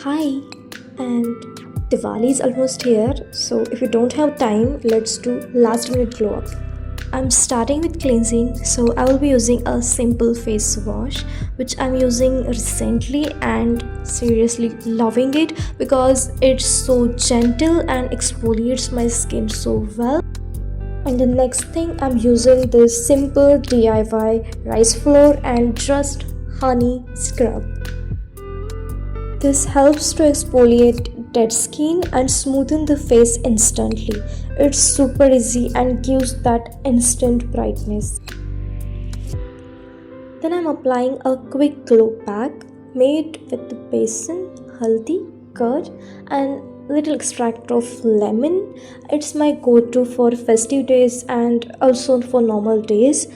Hi, and Diwali is almost here, so if you don't have time, let's do last minute glow up. I'm starting with cleansing, so I will be using a simple face wash which I'm using recently and seriously loving it because it's so gentle and exfoliates my skin so well. And the next thing, I'm using this simple DIY rice flour and just honey scrub. This helps to exfoliate dead skin and smoothen the face instantly. It's super easy and gives that instant brightness. Then I'm applying a quick glow pack made with the besan, haldi, curd and little extract of lemon. It's my go-to for festive days and also for normal days.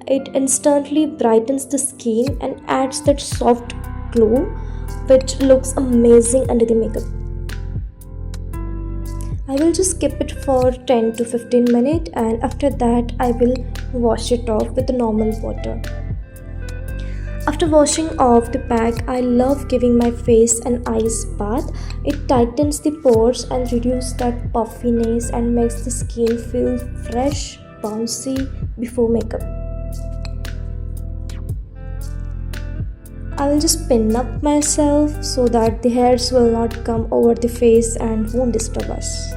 It instantly brightens the skin and adds that soft glow which looks amazing under the makeup. I will just keep it for 10 to 15 minutes and after that I will wash it off with the normal water. After washing off the pack, I love giving my face an ice bath. It tightens the pores and reduces that puffiness and makes the skin feel fresh, bouncy before makeup. I will just pin up myself so that the hairs will not come over the face and won't disturb us.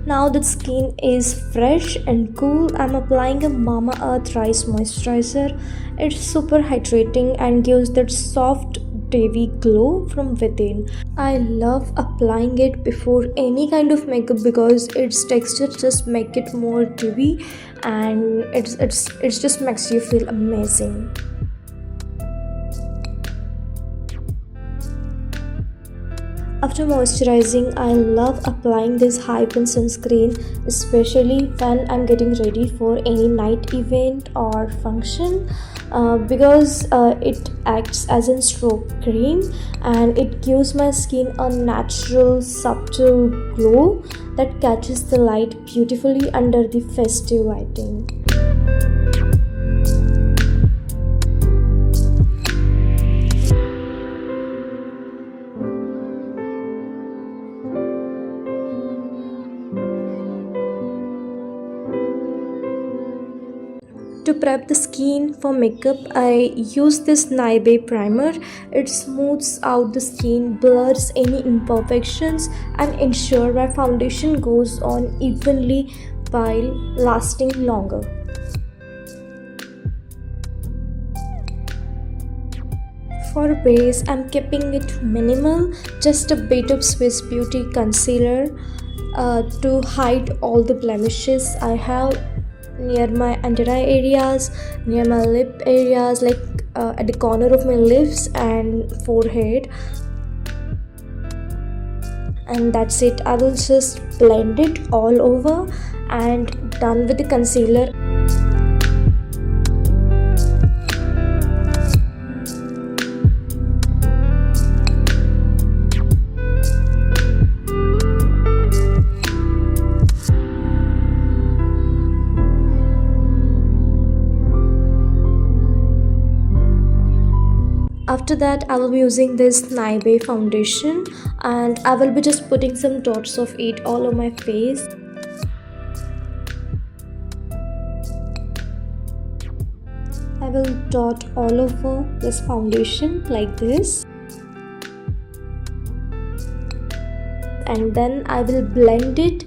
Now that skin is fresh and cool, I'm applying a Mamaearth rice moisturizer. It's super hydrating and gives that soft dewy glow from within. I love applying it before any kind of makeup because its texture just make it more dewy and it just makes you feel amazing. After moisturizing, I love applying this hyphen sunscreen, especially when I'm getting ready for any night event or function because it acts as a strobe cream and it gives my skin a natural subtle glow that catches the light beautifully under the festive lighting. To prep the skin for makeup, I use this NY Bae primer. It smooths out the skin, blurs any imperfections and ensure my foundation goes on evenly while lasting longer. For base, I'm keeping it minimal, just a bit of Swiss Beauty concealer to hide all the blemishes I have near my under eye areas, near my lip areas, like at the corner of my lips and forehead. And that's it. I will just blend it all over and done with the concealer. After that, I will be using this NY Bae foundation and I will be just putting some dots of it all over my face. I will dot all over this foundation like this. And then I will blend it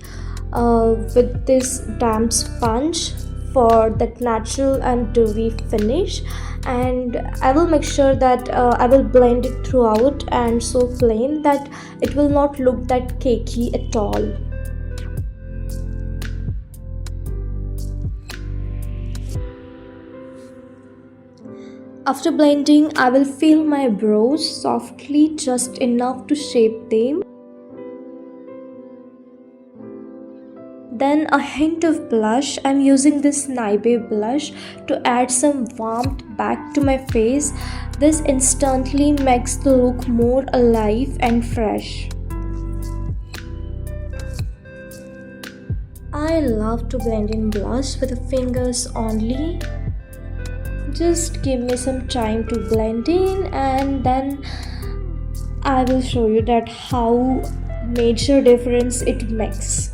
with this damp sponge for that natural and dewy finish, and I will make sure that I will blend it throughout and so plain that it will not look that cakey at all. After blending, I will fill my brows softly, just enough to shape them. Then a hint of blush. I'm using this NY Bae blush to add some warmth back to my face. This instantly makes the look more alive and fresh. I love to blend in blush with the fingers only. Just give me some time to blend in, and then I will show you that how major difference it makes.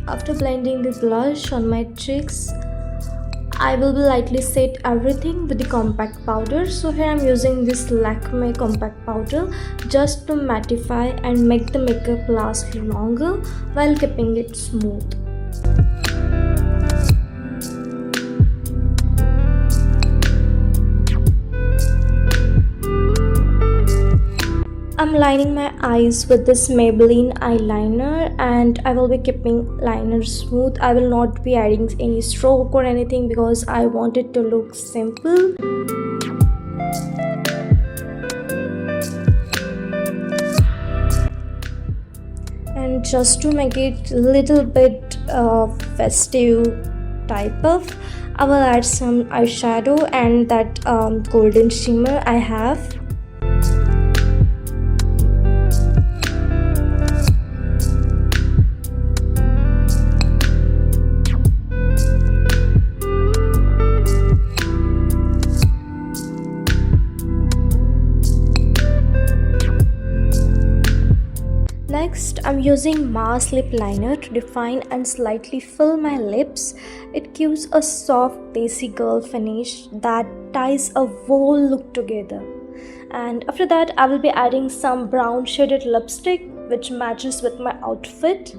After blending the blush on my cheeks, I will be lightly set everything with the compact powder. So here I'm using this Lakme compact powder just to mattify and make the makeup last longer while keeping it smooth. I'm lining my eyes with this Maybelline eyeliner, and I will be keeping liner smooth. I will not be adding any stroke or anything because I want it to look simple. And just to make it a little bit festive type of, I will add some eyeshadow and that golden shimmer I have. Next, I'm using Mars lip liner to define and slightly fill my lips. It gives a soft Desi girl finish that ties a whole look together. And after that, I will be adding some brown shaded lipstick which matches with my outfit.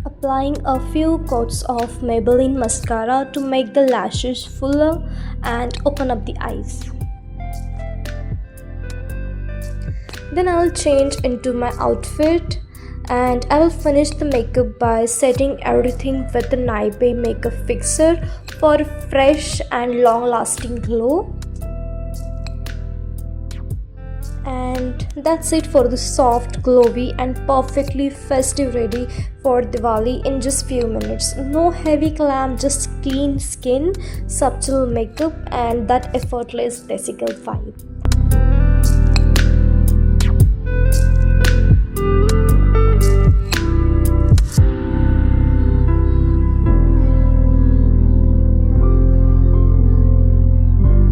Applying a few coats of Maybelline mascara to make the lashes fuller and open up the eyes. Then I will change into my outfit, and I will finish the makeup by setting everything with the NY Bae makeup fixer for a fresh and long lasting glow. And that's it for the soft, glowy and perfectly festive ready for Diwali in just few minutes. No heavy glam, just clean skin, subtle makeup and that effortless Desi girl vibe.